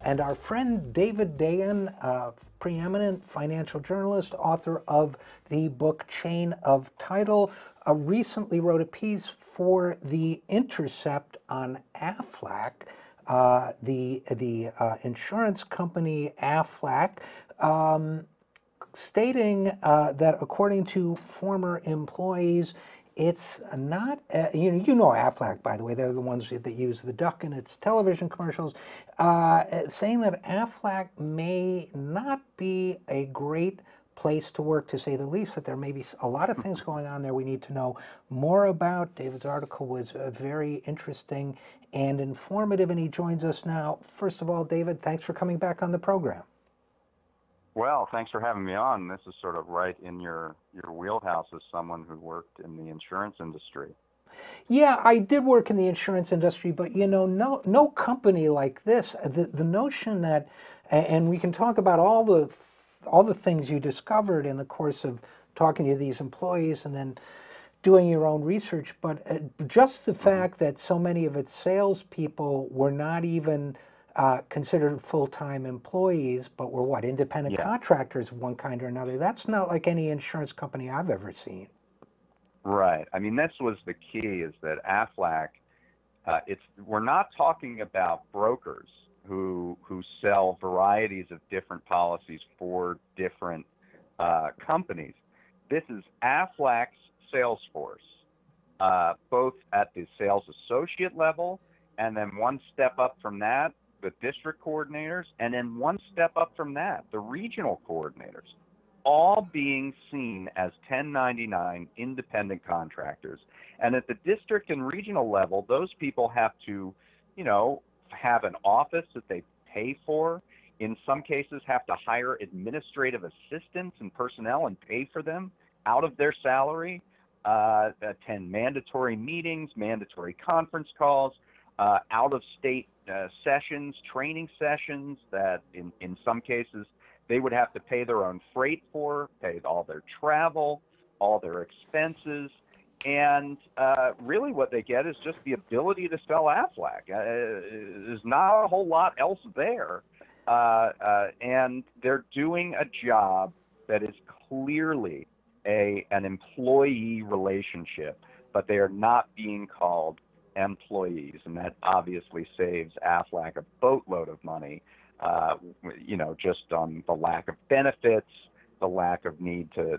and our friend David Dayen, preeminent financial journalist, author of the book Chain of Title, recently wrote a piece for The Intercept on AFLAC, the insurance company AFLAC, stating that according to former employees, it's not, you know AFLAC, by the way, they're the ones that use the duck in its television commercials, saying that AFLAC may not be a great place to work, to say the least, that there may be a lot of things going on there we need to know more about. David's article was very interesting and informative, and he joins us now. First of all, David, thanks for coming back on the program. Well, thanks for having me on. This is sort of right in your wheelhouse as someone who worked in the insurance industry. Yeah, I did work in the insurance industry, but you know, no company like this. The notion that, and we can talk about all the things you discovered in the course of talking to these employees and then doing your own research, but just the fact that so many of its salespeople were not even considered full-time employees, but were what, independent contractors of one kind or another. That's not like any insurance company I've ever seen. Right. I mean, this was the key, is that AFLAC, we're not talking about brokers who sell varieties of different policies for different companies. This is AFLAC's sales force, both at the sales associate level, and then one step up from that, the district coordinators, and then one step up from that, the regional coordinators, all being seen as 1099 independent contractors. And at the district and regional level, those people have to, you know, have an office that they pay for. In some cases, have to hire administrative assistants and personnel and pay for them out of their salary, attend mandatory meetings, mandatory conference calls, out-of-state sessions, training sessions that in some cases they would have to pay their own freight for, pay all their travel, all their expenses, and really what they get is just the ability to sell AFLAC. There's not a whole lot else there, and they're doing a job that is clearly an employee relationship, but they are not being called employees, and that obviously saves AFLAC a boatload of money, you know, just on the lack of benefits, the lack of need to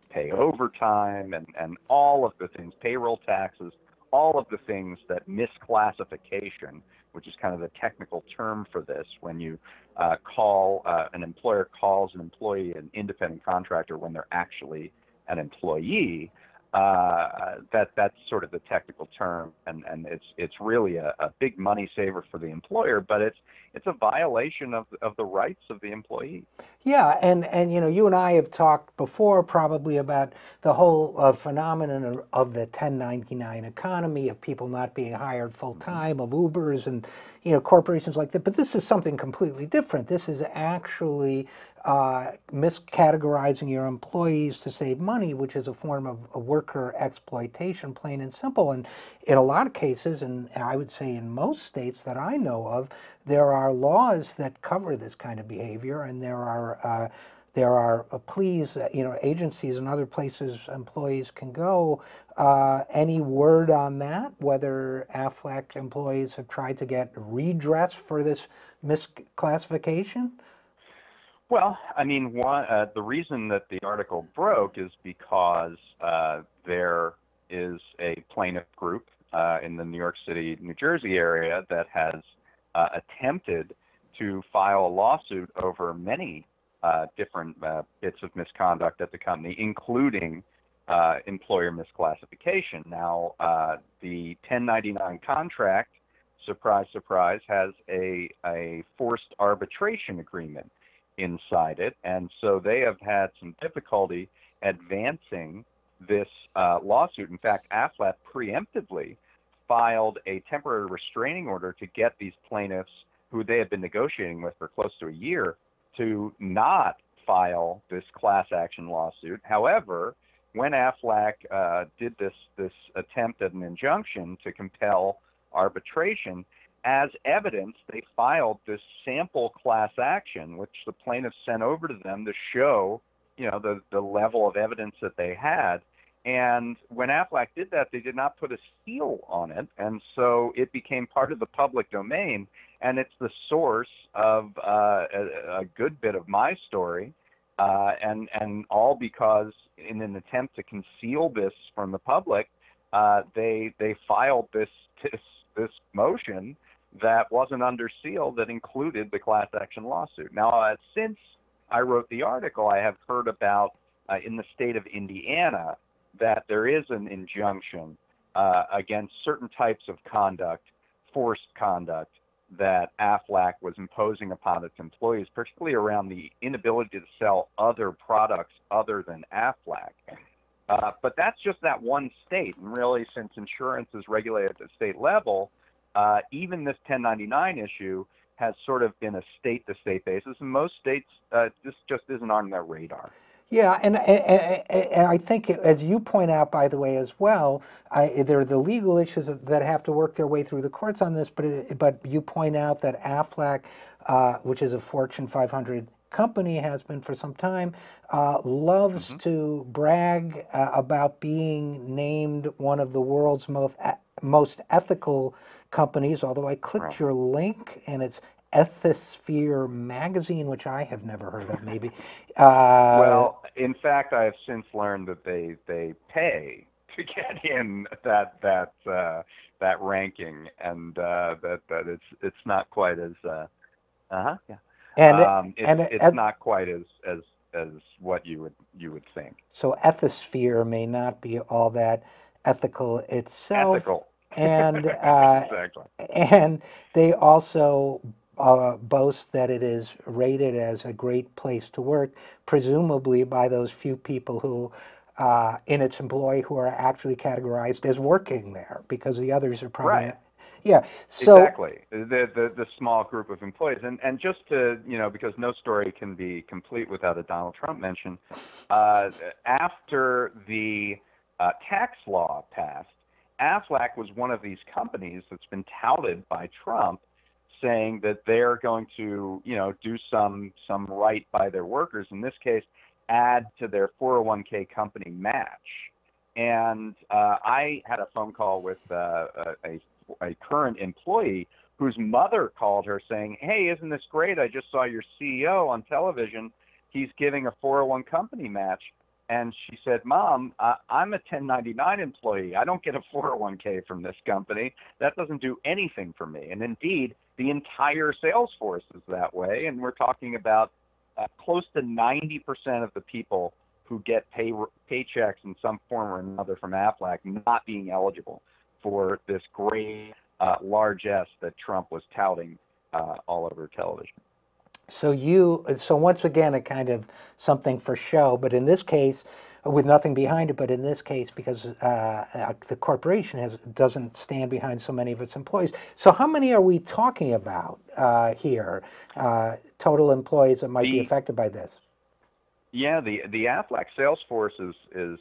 pay overtime, and all of the things, payroll taxes, all of the things that misclassification, which is kind of the technical term for this, when you an employer calls an employee an independent contractor when they're actually an employee. That's sort of the technical term, and it's really a big money saver for the employer, but it's a violation of the rights of the employee. Yeah, and you know, you and I have talked before probably about the whole phenomenon of the 1099 economy, of people not being hired full time, of Ubers and, you know, corporations like that. But this is something completely different. This is actually miscategorizing your employees to save money, which is a form of worker exploitation, plain and simple. And in a lot of cases, and I would say in most states that I know of, there are laws that cover this kind of behavior, and there are pleas, you know, agencies and other places employees can go. Any word on that, whether AFLAC employees have tried to get redress for this misclassification? Well, I mean, the reason that the article broke is because there is a plaintiff group in the New York City, New Jersey area that has attempted to file a lawsuit over many different bits of misconduct at the company, including employer misclassification. Now, the 1099 contract, surprise, surprise, has a forced arbitration agreement inside it, and so they have had some difficulty advancing this lawsuit. In fact, AFLAC preemptively filed a temporary restraining order to get these plaintiffs, who they had been negotiating with for close to a year, to not file this class action lawsuit. However, when AFLAC did this attempt at an injunction to compel arbitration, as evidence, they filed this sample class action, which the plaintiffs sent over to them to show, the level of evidence that they had. And when AFLAC did that, they did not put a seal on it, and so it became part of the public domain, and it's the source of a good bit of my story, and all because in an attempt to conceal this from the public, they filed this motion that wasn't under seal that included the class action lawsuit. Now, since I wrote the article, I have heard about in the state of Indiana that there is an injunction against certain types of conduct, forced conduct, that AFLAC was imposing upon its employees, particularly around the inability to sell other products other than AFLAC. But that's just that one state. And really, since insurance is regulated at the state level, even this 1099 issue has sort of been a state-to-state basis. In most states, this just isn't on their radar. Yeah, and I think, as you point out, by the way, as well, there are the legal issues that have to work their way through the courts on this, but you point out that AFLAC, which is a Fortune 500 company, has been for some time, loves to brag about being named one of the world's most ethical companies, although I clicked your link, and it's Ethisphere magazine, which I have never heard of, maybe. Well, in fact, I have since learned that they pay to get in that ranking, and that it's not quite as it's not quite as what you would think. So Ethisphere may not be all that ethical itself. Ethical. And exactly. And they also boast that it is rated as a great place to work, presumably by those few people who, in its employ, who are actually categorized as working there, because the others are probably right. not. Yeah. So exactly, the small group of employees, and just to because no story can be complete without a Donald Trump mention. After the tax law passed, AFLAC was one of these companies that's been touted by Trump, saying that they're going to, do some right by their workers. In this case, add to their 401k company match. And I had a phone call with a current employee whose mother called her saying, "Hey, isn't this great? I just saw your CEO on television. He's giving a 401 company match." And she said, "Mom, I'm a 1099 employee. I don't get a 401k from this company. That doesn't do anything for me." And indeed, the entire sales force is that way. And we're talking about close to 90% of the people who get paychecks in some form or another from AFLAC not being eligible for this great largesse that Trump was touting all over television. So once again, a kind of something for show, but in this case, with nothing behind it, but in this case, because the corporation doesn't stand behind so many of its employees. So how many are we talking about here, total employees that might be affected by this? Yeah, the AFLAC sales force is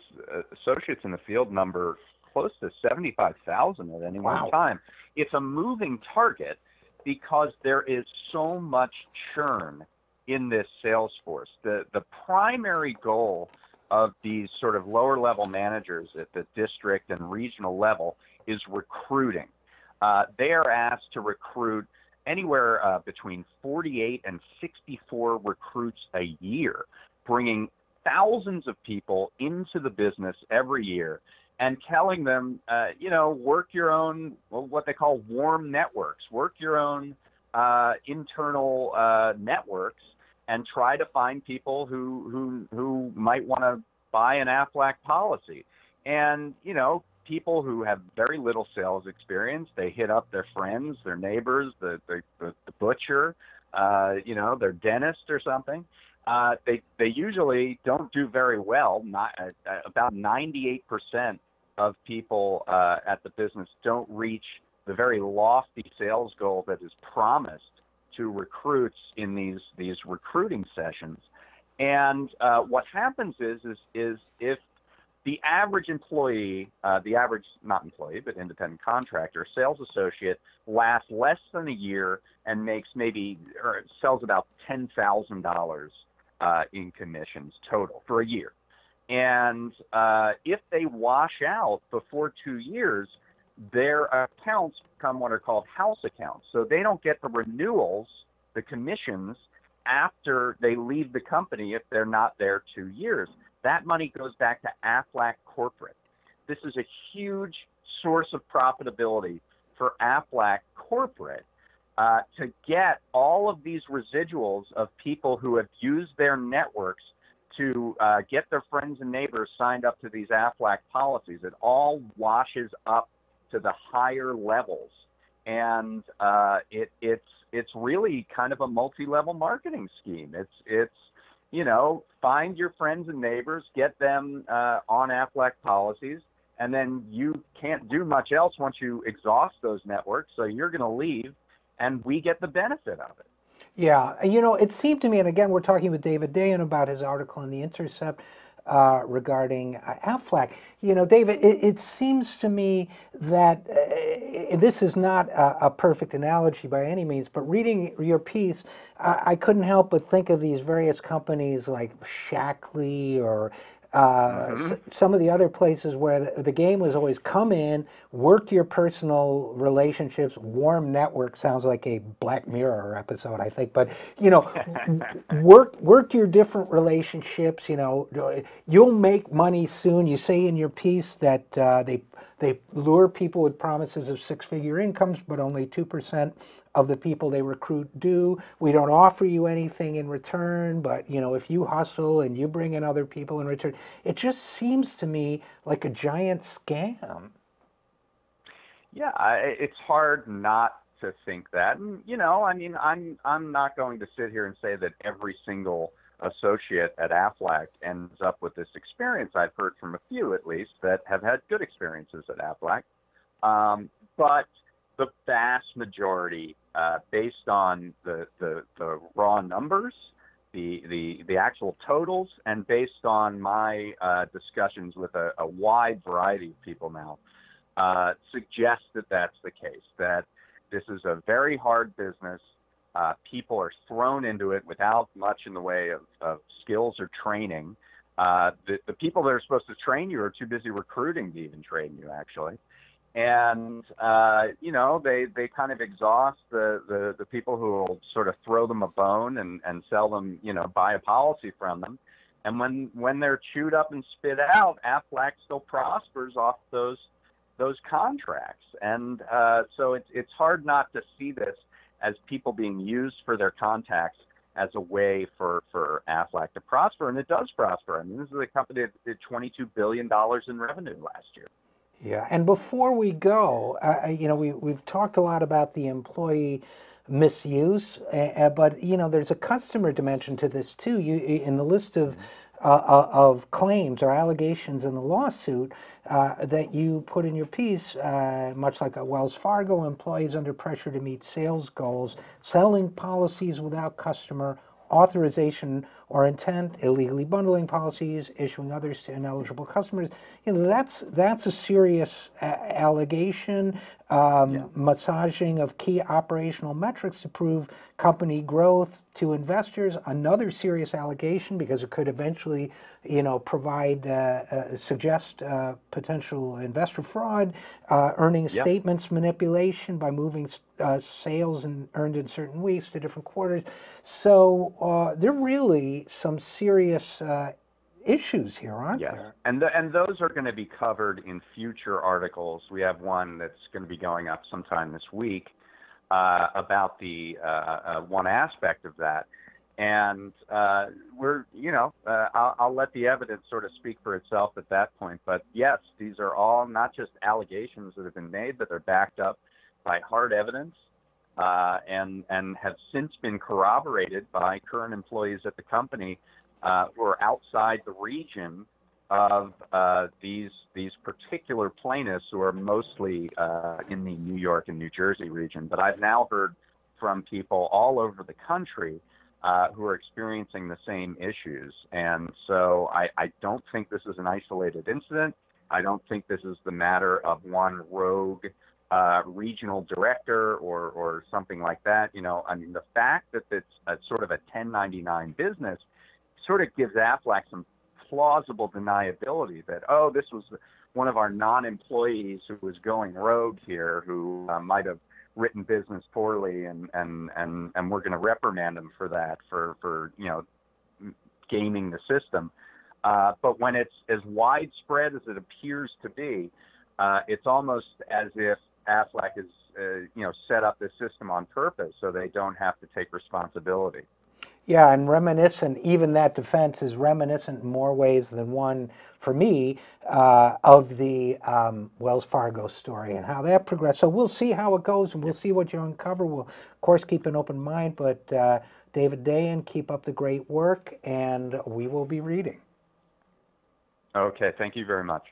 associates in the field number close to 75,000 at any one time. It's a moving target, because there is so much churn in this sales force. The primary goal of these sort of lower level managers at the district and regional level is recruiting. They are asked to recruit anywhere between 48 and 64 recruits a year, bringing thousands of people into the business every year, and telling them, work your own, what they call warm networks, work your own internal networks, and try to find people who might want to buy an AFLAC policy. And, people who have very little sales experience, they hit up their friends, their neighbors, the butcher, their dentist or something. They usually don't do very well. About 98% of people at the business don't reach the very lofty sales goal that is promised to recruits in these recruiting sessions. And what happens is if the average employee, not employee, but independent contractor, sales associate, lasts less than a year and makes or sells about $10,000 in commissions total for a year. And if they wash out before 2 years, their accounts become what are called house accounts. So they don't get the renewals, the commissions, after they leave the company if they're not there 2 years. That money goes back to AFLAC corporate. This is a huge source of profitability for AFLAC corporate to get all of these residuals of people who have used their networks to get their friends and neighbors signed up to these AFLAC policies. It all washes up to the higher levels, and it's really kind of a multi-level marketing scheme. It's find your friends and neighbors, get them on AFLAC policies, and then you can't do much else once you exhaust those networks, so you're going to leave, and we get the benefit of it. Yeah, it seemed to me, and again, we're talking with David Dayen about his article in The Intercept regarding AFLAC. David, it seems to me that this is not a perfect analogy by any means, but reading your piece, I couldn't help but think of these various companies like Shackley or some of the other places where the game was always come in, work your personal relationships. Warm Network sounds like a Black Mirror episode, I think, but work your different relationships. You'll make money soon. You say in your piece that they lure people with promises of six-figure incomes, but only 2% of the people they recruit do. We don't offer you anything in return, but if you hustle and you bring in other people in return, it just seems to me like a giant scam. Yeah, it's hard not to think that. And I'm not going to sit here and say that every single associate at AFLAC ends up with this experience. I've heard from a few, at least, that have had good experiences at AFLAC. But the vast majority, based on the raw numbers, the actual totals, and based on my discussions with a wide variety of people now, suggest that that's the case, that this is a very hard business. People are thrown into it without much in the way of skills or training. The people that are supposed to train you are too busy recruiting to even train you, actually. And, they kind of exhaust the people who will sort of throw them a bone and sell them, buy a policy from them. And when they're chewed up and spit out, AFLAC still prospers off those contracts. And so it's hard not to see this as people being used for their contacts as a way for AFLAC to prosper, and it does prosper. I mean, this is a company that did $22 billion in revenue last year. Yeah, and before we go, we've talked a lot about the employee misuse, but there's a customer dimension to this too. In the list of claims or allegations in the lawsuit that you put in your piece, much like a Wells Fargo, employees under pressure to meet sales goals, selling policies without customer authorization or intent, illegally bundling policies, issuing others to ineligible customers. That's a serious allegation. Massaging of key operational metrics to prove company growth to investors, another serious allegation because it could eventually, suggest potential investor fraud, earnings statements manipulation by moving sales earned in certain weeks to different quarters. So there are really some serious issues here, aren't there? And those are going to be covered in future articles. We have one that's going to be going up sometime this week about the one aspect of that. And I'll let the evidence sort of speak for itself at that point. But yes, these are all not just allegations that have been made, but they're backed up by hard evidence and have since been corroborated by current employees at the company who are outside the region of these particular plaintiffs, who are mostly in the New York and New Jersey region. But I've now heard from people all over the country who are experiencing the same issues. And so I don't think this is an isolated incident. I don't think this is the matter of one rogue regional director or something like that. You know, I mean, the fact that it's a sort of a 1099 business sort of gives AFLAC some plausible deniability that, oh, this was one of our non-employees who was going rogue here, who might have written business poorly, and we're going to reprimand him for that, for you know, gaming the system. But when it's as widespread as it appears to be, it's almost as if AFLAC is you know, set up this system on purpose so they don't have to take responsibility. Yeah, and reminiscent, even that defense is reminiscent in more ways than one, for me, of the Wells Fargo story and how that progressed. So we'll see how it goes, and we'll see what you uncover. We'll, of course, keep an open mind, but David Dayen, keep up the great work, and we will be reading. Okay, thank you very much.